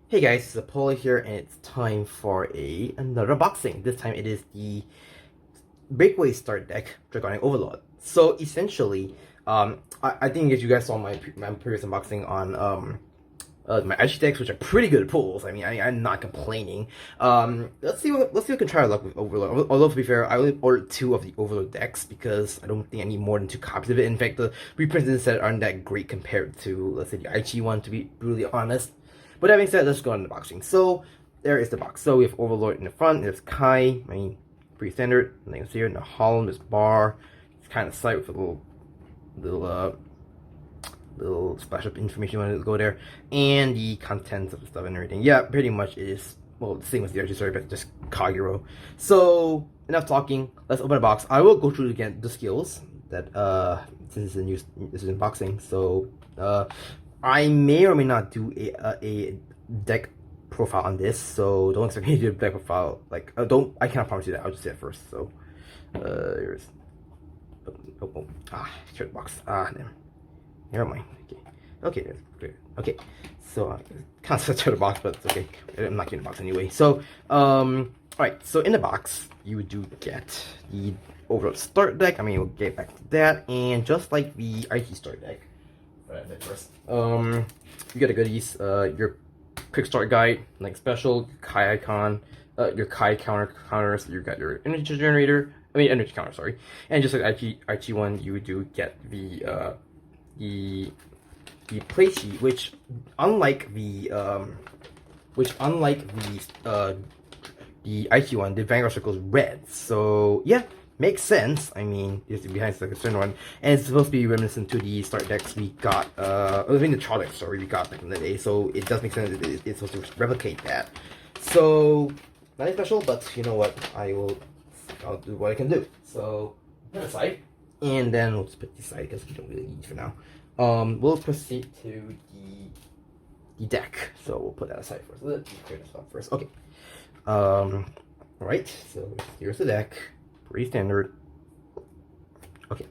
Hey guys, it's Apollo here, and it's time for another boxing. This time it is the Breakaway start deck, Dragonic Overlord. So essentially, I think if you guys saw my previous unboxing on my IG decks, which are pretty good pulls. I mean, I'm not complaining. Let's see what we can try our luck with Overlord. Although to be fair, I only ordered 2 of the Overlord decks because I don't think I need more than 2 copies of it. In fact, the reprints in the set aren't that great compared to, let's say, the IG one, to be brutally honest. But that being said, let's go on the boxing. So there is the box. So we have Overlord in the front. There's Kai. I mean, pretty standard. Nothing here. In the Holland, there's Bar. It's kind of slight with a little splash of information when it go there, and the contents of the stuff and everything. Yeah, pretty much is, well, the same as the RG story, but just Kagero. So enough talking. Let's open the box. I will go through again the skills that since this is unboxing. So I may or may not do a deck profile on this. So don't expect me to do a deck profile. Like I cannot promise you that. I'll just say it first. So here's share the box. Damn. Never mind. Okay, good. Okay, so kind of switch out the box, but it's okay. I'm not getting the box anyway. So, alright, so in the box, you do get the Overlord start deck. I mean, we'll get back to that. And just like the IG start deck, first, you get the goodies, your quick start guide, like special, Kai icon, your Kai counters, you got your energy generator, energy counter, sorry. And just like IG one, you do get the play sheet, which unlike the IQ one, the Vanguard circle is red. So yeah, makes sense. I mean, it's behind the concern one, and it's supposed to be reminiscent to the start decks we got. The trial decks, sorry, we got back in the day. So it does make sense that it's supposed to replicate that. So nothing special, but you know what? I'll do what I can do. So put it aside, and then we'll just put this aside because we don't really need it for now. We'll proceed to the deck. So we'll put that aside first. Let's clear this up first. Okay. Alright, so here's the deck. Pretty standard. Okay.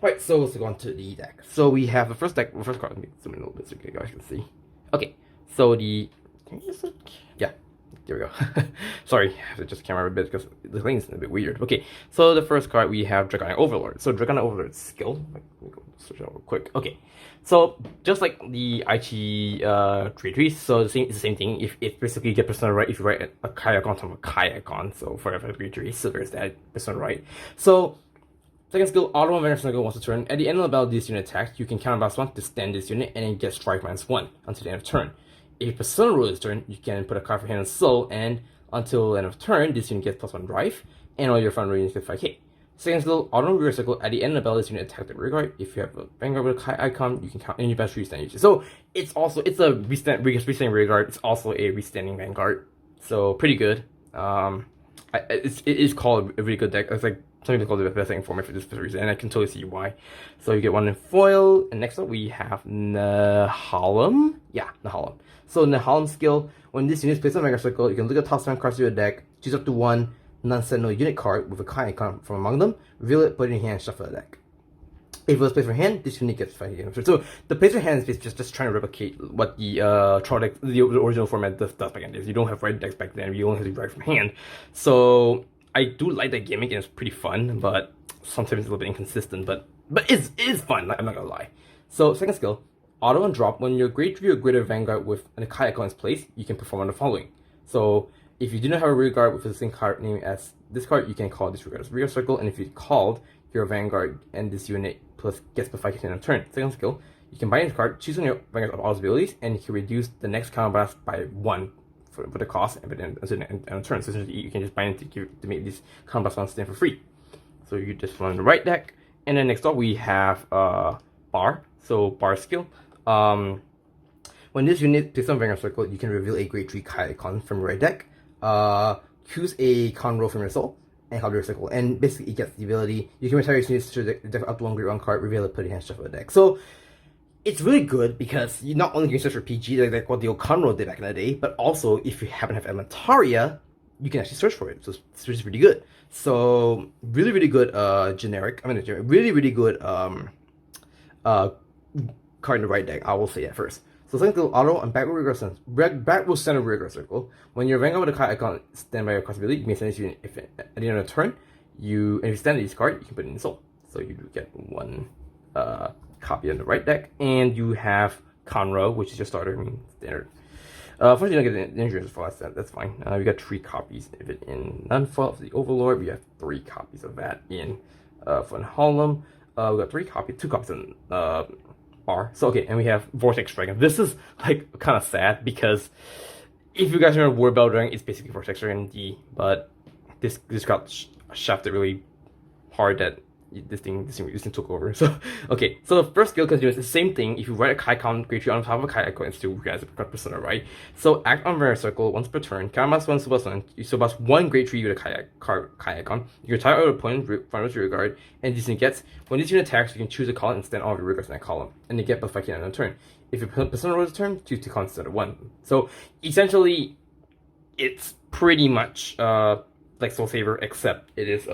Alright, so let's go on to the deck. So we have the first card. Let me zoom in a little bit so you guys can see. Okay. So yeah. There we go. Sorry, I have to just camera a bit because the thing is a bit weird. Okay, so the first card we have Dragonic Overlord. So Dragonic Overlord skill. Let me go switch it out real quick. Okay, so just like the IG trees, so it's the same thing. If basically you get persona right, if you write a Kai icon from a Kai icon, so for every tree, so there's that persona right. So second skill, auto event skill once a turn. At the end of the battle, this unit attacks. You can counter +1 to stand this unit, and then get strike -1 until the end of turn. If persona rule is turn, you can put a card for hand and soul, and until the end of turn, this unit gets +1 drive, and all your front units get 5k. Second skill, auto rear circle. At the end of the battle, this unit attack the rear guard. If you have a Vanguard with a Kai icon, you can count any best restand usage. So it's a restanding rear guard. It's also a restanding Vanguard. So pretty good. It is called a really good deck. It's like some people call it the best thing for me for this reason, and I can totally see why. So you get one in foil, and next up we have Nahalem. Yeah, Nahalem. So Nahalem skill, when this unit is placed on Vanguard circle, you can look at top 7 cards of your deck, choose up to 1 non-sentinel unit card with a Kai icon from among them, reveal it, put it in your hand, shuffle the deck. If it was placed for hand, this unit gets 5k. So the place for hand is just trying to replicate what the trial deck, the original format does back in days. You don't have red decks back then, you only have to drive from hand. So I do like that gimmick, and it's pretty fun, but sometimes it's a little bit inconsistent, but it is fun, I'm not gonna lie. So second skill, auto and drop. When your grade 3 or greater Vanguard with a Kai icon is placed, you can perform on the following. So if you do not have a rear guard with the same card name as this card, you can call this rear guard as rear circle, and if you called your Vanguard and this unit plus gets the 5k on turn. Second skill, you can bind this card, choose on your Vanguard of all its abilities, and you can reduce the next counter blast by 1 for the cost, and on turn. So essentially you can just bind it to make this counter blast stand for free. So you just run the right deck, and then next up we have Bar. So Bar skill. When this unit plays on Vanguard circle, you can reveal a grade 3 Kai icon from your right deck. Choose a con roll from your soul and call your circle, and basically it gets the ability you can retire your units to the deck up to 1 grade 1 card, reveal it, put it in hand, shuffle the deck. So it's really good because you not only can search for PG like what the old con roll did back in the day, but also if you happen to have Elementaria, you can actually search for it. So it's really good. So really good really good card in the right deck. I will say that first. So second skill, auto and backward center rear circle. When your Vanguard with a Kai icon stand by your cross ability, you may send this unit if at the end of the turn, if you stand this card, you can put it in soul. So you do get one copy on the right deck, and you have Conroe, which is your starter, I mean standard. Unfortunately, you don't get the injuries for that's fine. We got 3 copies of it in Nunfall of the Overlord. We have 3 copies of that in Van Hollum. We got 2 copies in R. So okay, and we have Vortex Dragon. This is like kind of sad because if you guys remember Warbell Dragon, it's basically Vortex Dragon D, but this got shafted really hard that this thing took over. So okay, so the first skill continues the same thing. If you write a Kai count great tree on top of a Kai icon, it's still as a persona, right? So act on Vanguard circle once per turn. Cast 1 Subas 1. You Subas 1 great tree with a Kai icon. You retire your opponent front rear guard, and this unit gets when this unit attacks, you can choose a column and stand all of your rear guards in that column, and they get plus 5 on a turn. If your persona rolls a turn, choose 2 columns instead of 1. So essentially, it's pretty much like Soul Saver, except it is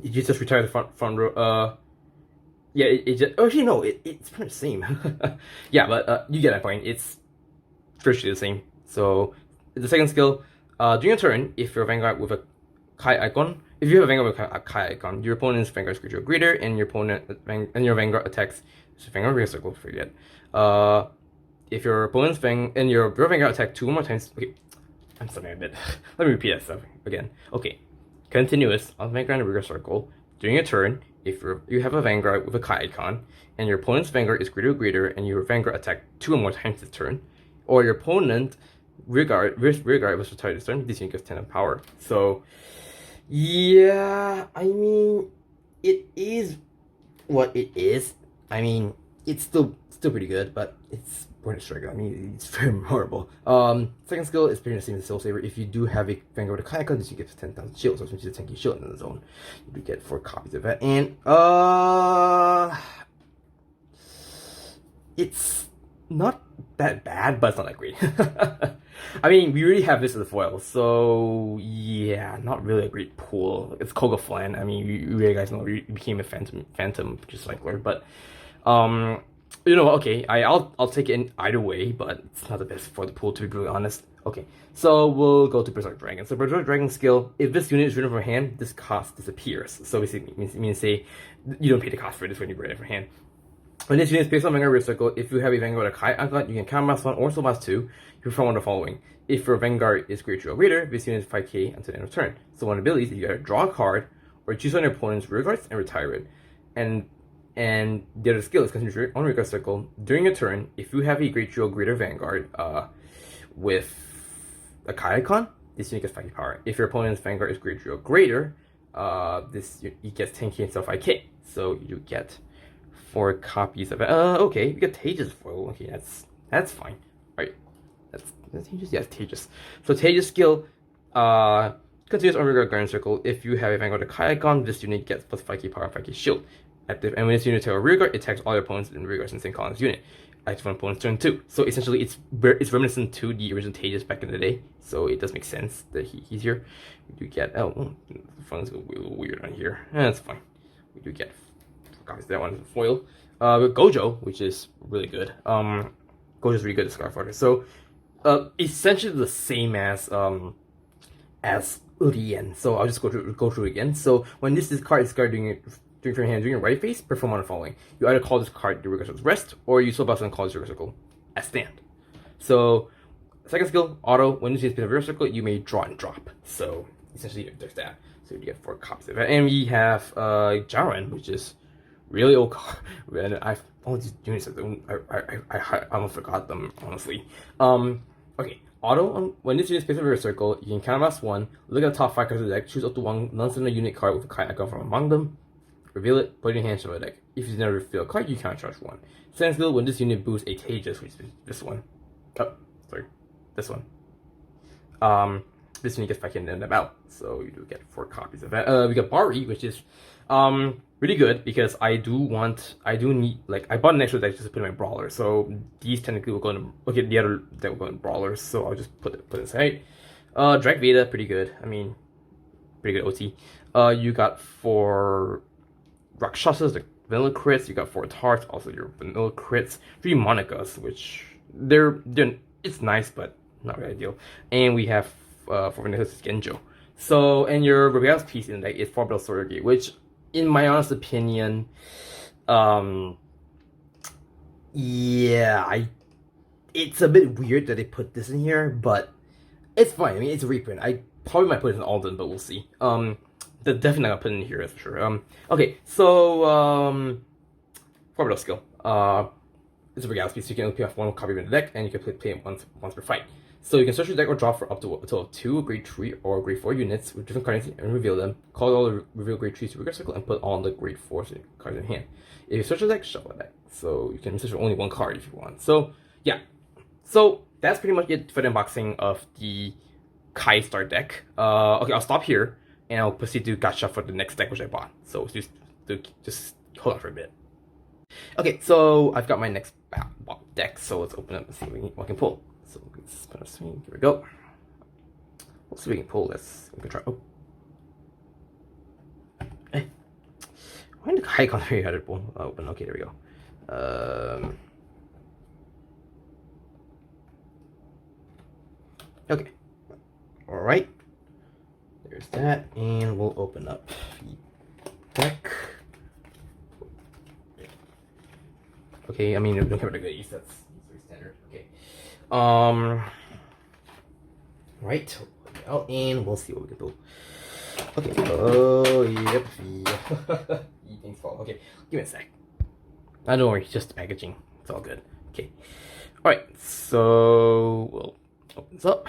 you just retire the front row. Yeah, it just actually no, it's pretty the same. Yeah, but you get that point. It's virtually the same. So the second skill, during your turn, if you're a Vanguard with a Kai icon, if you have a Vanguard with a Kai icon, your opponent's Vanguard creature greater, and your Vanguard attacks. So Vanguard rear circle, forget. If your opponent's your Vanguard attack 2 more times. Okay, I'm stumbling a bit. Let me repeat that stuff again. Okay. Continuous on Vanguard and rear circle. During a turn, if you have a Vanguard with a Kai icon, and your opponent's Vanguard is greater, and your Vanguard attack 2 or more times this turn, or your opponent rear guard was retired this turn, this unit gets 10 of power. So, yeah, I mean, it is what it is. I mean, it's still pretty good, but it's Born Striker. I mean, it's very memorable. Second skill is pretty much the same as Soul Saver. If you do have a Vanguard with a Kai icon, this you get 10,000 shields. So since you 10k shield in the zone, you do get 4 copies of that. And it's not that bad, but it's not that great. I mean, we already have this as a foil, so yeah, not really a great pool. It's Koga Flan. I mean, you guys know we became a Phantom just like Lord, but you know, okay, I'll take it in either way, but it's not the best for the pool, to be brutally honest. Okay, so we'll go to Berserk Dragon. So Berserk Dragon skill, if this unit is written from hand, this cost disappears. So basically, it means say you don't pay the cost for this when you write it from hand. When this unit is based on Vanguard rear circle, if you have a Vanguard with a Kai icon, you can counterblast 1 or soulblast 2. You perform one of the following. If your Vanguard is greater or greater, this unit is 5k until the end of turn. So one ability is you gotta draw a card or choose on your opponent's rear guards and retire it. And the other skill is continue on rear circle. During a turn, if you have a great trio greater Vanguard with a Kai icon, this unit gets 5k power. If your opponent's Vanguard is great trio greater, this it gets 10k instead of 5k. So you get 4 copies of it. Okay, you get Tejas foil. Okay, that's fine. Right, that's Tejas. Yes, Tejas. So Tejas skill continues on rear guard circle. If you have a Vanguard with a Kai icon, this unit gets plus 5k power and 5k shield. Active, and when this unit takes a rear guard, it attacks all your opponents in rear guards in the same column as unit. Active on opponent's turn 2. So essentially, it's reminiscent to the original Tejas back in the day. So it does make sense that he's here. We do get the phone's a little weird on here. That's fine. We do get copies. That one is a foil. With Gojo, which is really good. Gojo's really good at Scarfighter. So essentially the same as Lien. So I'll just go through it again. So when this card is discarded during your hand, during your right face, perform one of the following. You either call this card your rear rest, or you soul blast and call this rear circle as stand. So second skill, auto, when you see a rear circle, you may draw and drop. So essentially there's that. So you get 4 copies of it. And we have Jaren, which is really old card. And I've only just doing this. I almost forgot them, honestly. Okay. Auto, when this unit is placed in a rear circle, you can counterblast 1, look at the top 5 cards of the deck, choose up to 1 non-standard unit card with a Kai icon from among them, reveal it, put it in your hand, show the deck. If you never reveal a card, you can't charge 1. Second skill, when this unit boosts a Tejas, which is this one. Oh, sorry. This one. This unit gets 5k and then out. So you do get 4 copies of that. We got Bari, which is really good because I need, like, I bought an extra deck just to put in my brawler. So these technically will go in, okay, the other deck will go in brawlers. So I'll just put it aside. Drag Veda, pretty good. I mean, pretty good OT. You got 4 Rakshasas, the vanilla crits. You got 4 Tarts, also your vanilla crits. 3 Monikas, which it's nice, but not really ideal. And we have for Vanessa Genjo. So, and your Rebellious piece in the deck is 4 Sword Gate, which, in my honest opinion, yeah, it's a bit weird that they put this in here, but it's fine. I mean, it's a reprint. I probably might put it in Alden, but we'll see. They're definitely not gonna put it in here, that's for sure. Okay, so, 4 skill. It's a Regal's piece, so you can only pick off 1 copy in the deck, and you can play it once per fight. So you can search your deck or draw for up to a total of 2 grade 3 or grade 4 units with different cards and reveal them. Call all the reveal grade 3s to your circle and put all the grade 4 cards in hand. If you search your deck, shuffle the deck. So you can search for only 1 card if you want. So yeah. So that's pretty much it for the unboxing of the Kai Star deck. Okay, I'll stop here and I'll proceed to gacha for the next deck which I bought. So just hold on for a bit. Okay, so I've got my next deck, so let's open up and see what I can pull. So let's put a swing. Here we go. Let's see if we can pull this. We can try. Oh, hey, why did the high con here had it pull open? Okay, there we go. Okay. All right. There's that, and we'll open up the deck. Okay, I mean, we don't care about the goodies, that's pretty standard. Okay. Right. Oh, and we'll see what we can do. Okay. Oh, yep. Things fall. Okay, give me a sec. Don't worry, just the packaging. It's all good. Okay. Alright, so we'll open this up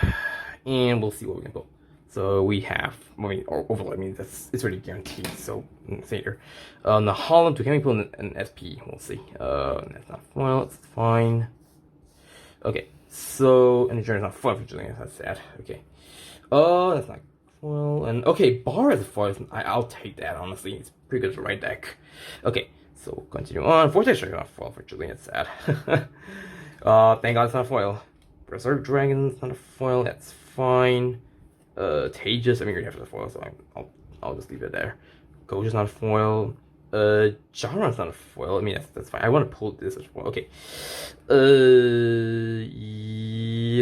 and we'll see what we can pull. So we have, Overlord, I mean, it's already guaranteed, so say here. The Holland, can we pull an SP? We'll see. That's not foil, it's fine. Okay, so, and the journey's not foil, unfortunately, that's sad. Okay. That's not foil, and okay, Bar is a foil, I'll take that, honestly. It's pretty good for right deck. Okay, so we'll continue on. Vortex is not foil, unfortunately, it's sad. Thank God it's not foil. Berserk Dragon's not a foil, that's fine. Tages, I mean, you're here for the foil, so I'll just leave it there. Goja's not a foil. Jaron's not a foil. I mean, that's fine. I want to pull this as well. Okay. What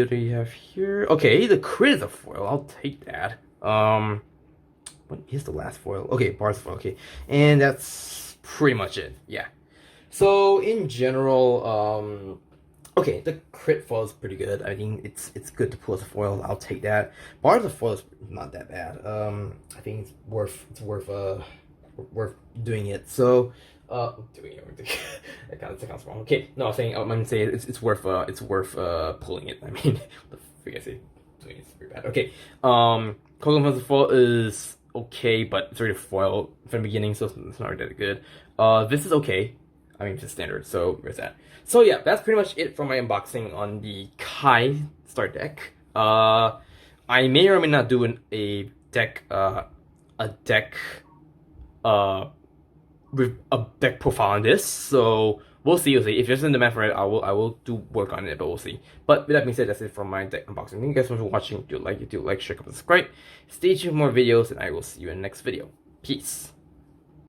do you have here? Okay, the crit is a foil. I'll take that. What is the last foil? Okay, Bar's foil. Okay, and that's pretty much it. Yeah. So in general, okay, the crit foil is pretty good. I think it's good to pull as a foil. I'll take that. Bar as a foil is not that bad. I think it's worth doing it. So doing it. That kind of sounds wrong. Okay, no, I'm saying it's worth pulling it. I mean, the freak I say doing it's pretty bad. Okay, Coco as a foil is okay, but it's already a foil from the beginning, so it's not really that good. This is okay. I mean, it's standard, so there's that. So yeah, that's pretty much it for my unboxing on the Kai Star deck. I may or may not do a deck profile on this, so we'll see. If there's in demand for it, I will do work on it, but we'll see. But with that being said, that's it for my deck unboxing. Thank you guys so much for watching. If you like, share, comment, subscribe. Stay tuned for more videos, and I will see you in the next video. Peace.